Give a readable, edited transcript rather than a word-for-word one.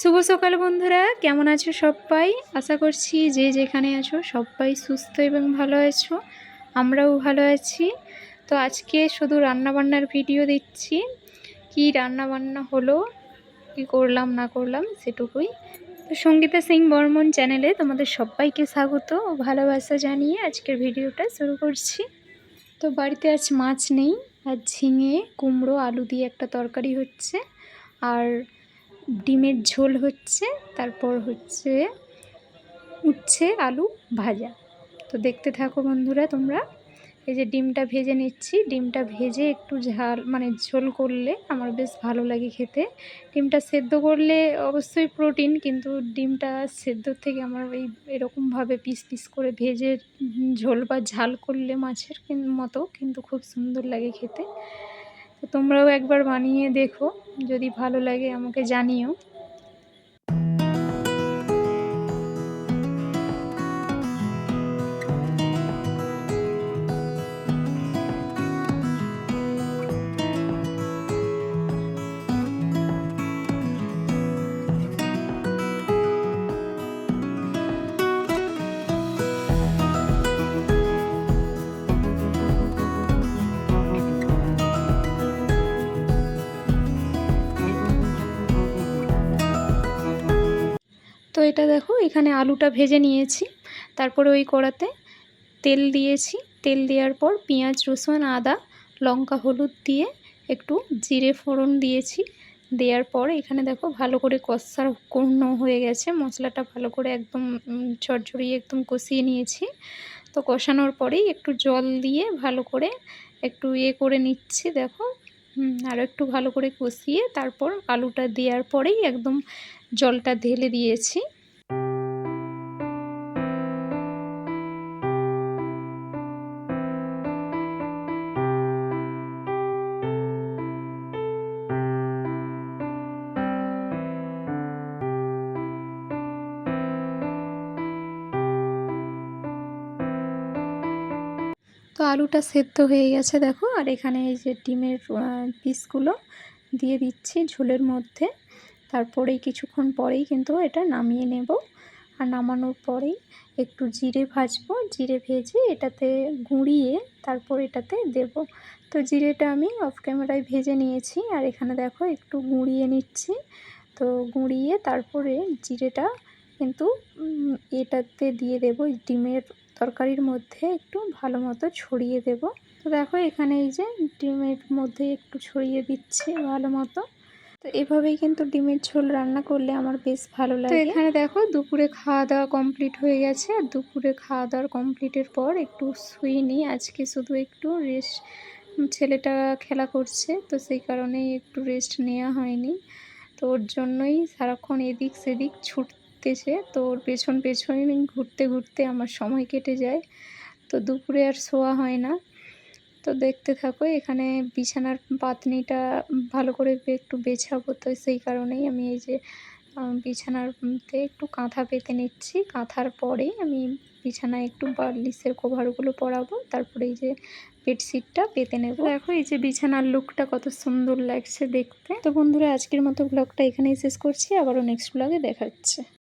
শুভ সকাল বন্ধুরা, কেমন আছো সবাই? আশা করছি যে যেখানে আছো সবাই সুস্থ এবং ভালো আছো। আমরাও ভালো আছি। তো আজকে শুধু রান্নাবান্নার ভিডিও দিচ্ছি। কি রান্নাবান্না হলো, কি করলাম না করলাম সেটুকুই। তো সঙ্গীতা সিং বর্মন চ্যানেলে তোমাদের সবাইকে স্বাগত ও ভালোবাসা জানিয়ে আজকের ভিডিওটা শুরু করছি। তো বাড়িতে আজ মাছ নেই, আর ঝিঙে কুমড়ো আলু দিয়ে একটা তরকারি হচ্ছে, আর ডিমের ঝোল হচ্ছে, তারপর হচ্ছে উচ্ছে আলু ভাজা। তো দেখতে থাকো বন্ধুরা তোমরা। এই যে ডিমটা ভেজে নিচ্ছি, ডিমটা ভেজে একটু ঝাল মানে ঝোল করলে আমার বেশ ভালো লাগে খেতে। ডিমটা সেদ্ধ করলে অবশ্যই প্রোটিন, কিন্তু ডিমটা সেদ্ধর থেকে আমার এরকমভাবে পিস পিস করে ভেজে ঝোল বা ঝাল করলে মাছের মতো কিন্তু খুব সুন্দর লাগে খেতে। তো তোমরাও একবার বানিয়ে দেখো, যদি ভালো লাগে আমাকে জানিও। তো এটা দেখো, এখানে আলুটা ভেজে নিয়েছি, তারপরে ওই কড়াতে তেল দিয়েছি। তেল দেওয়ার পর পেঁয়াজ রসুন আদা লঙ্কা হলুদ দিয়ে একটু জিরে ফোড়ন দিয়েছি। দেওয়ার পর এখানে দেখো ভালো করে কষানো হয়ে গেছে, মশলাটা ভালো করে একদম ঝরঝরিয়ে একদম কষিয়ে নিয়েছি। তো কষানোর পরেই একটু জল দিয়ে ভালো করে একটু করে নিচ্ছি। দেখো আরও একটু ভালো করে কষিয়ে তারপর আলুটা দেওয়ার পরেই একদম জলটা ঢেলে দিয়েছি। তো আলুটা সেদ্ধ হয়ে গেছে দেখো, আর এখানে এই যে ডিমের পিসগুলো দিয়ে দিচ্ছি ঝোলের মধ্যে। তারপরেই কিছুক্ষণ পরেই কিন্তু এটা নামিয়ে নেব, আর নামানোর পরেই একটু জিরে ভাজবো, জিরে ভেজে এটাতে গুঁড়িয়ে তারপর এটাতে দেব। তো জিরেটা আমি অফ ক্যামেরায় ভেজে নিয়েছি, আর এখানে দেখো একটু গুঁড়িয়ে নিচ্ছি। তো গুঁড়িয়ে তারপরে জিরেটা কিন্তু এটাতে দিয়ে দেবো, ডিমের তরকারির মধ্যে একটু ভালো মতো ছড়িয়ে দেব। তো দেখো এখানে এই যে ডিমের মধ্যে একটু ছড়িয়ে দিচ্ছি ভালো মতো। তো এভাবেই কিন্তু ডিমের ঝোল রান্না করলে আমার বেশ ভালো লাগে। তো এখানে দেখো দুপুরে খাওয়া দাওয়া কমপ্লিট হয়ে গেছে, আর দুপুরে খাওয়া দাওয়ার কমপ্লিটের পর একটু শুইনি, আজকে শুধু একটু রেস্ট। ছেলেটা খেলা করছে, তো সেই কারণেই একটু রেস্ট নেওয়া হয়নি। তো ওর জন্যই সারাক্ষণ এদিক সেদিক ছুটতেছে, তো ওর পেছন পেছন ঘুরতে ঘুরতে আমার সময় কেটে যায়। তো দুপুরে আর শোয়া হয় না। তো দেখতে থাকো, এখানে বিছানার পাতনিটা ভালো করে একটু বেছাবো, তো সেই কারণেই আমি এই যে বিছানাতে একটু কাঁথা পেতে নিচ্ছি। কাঁথার পরেই আমি বিছানায় একটু বালিশের কভারগুলো পরাবো, তারপরে এই যে বেডশিটটা পেতে নেব। দেখো এই যে বিছানার লুকটা কত সুন্দর লাগছে দেখতে। তো বন্ধুরা, আজকের মতো ব্লগটা এখানেই শেষ করছি, আবারও নেক্সট ব্লগে দেখা হচ্ছে।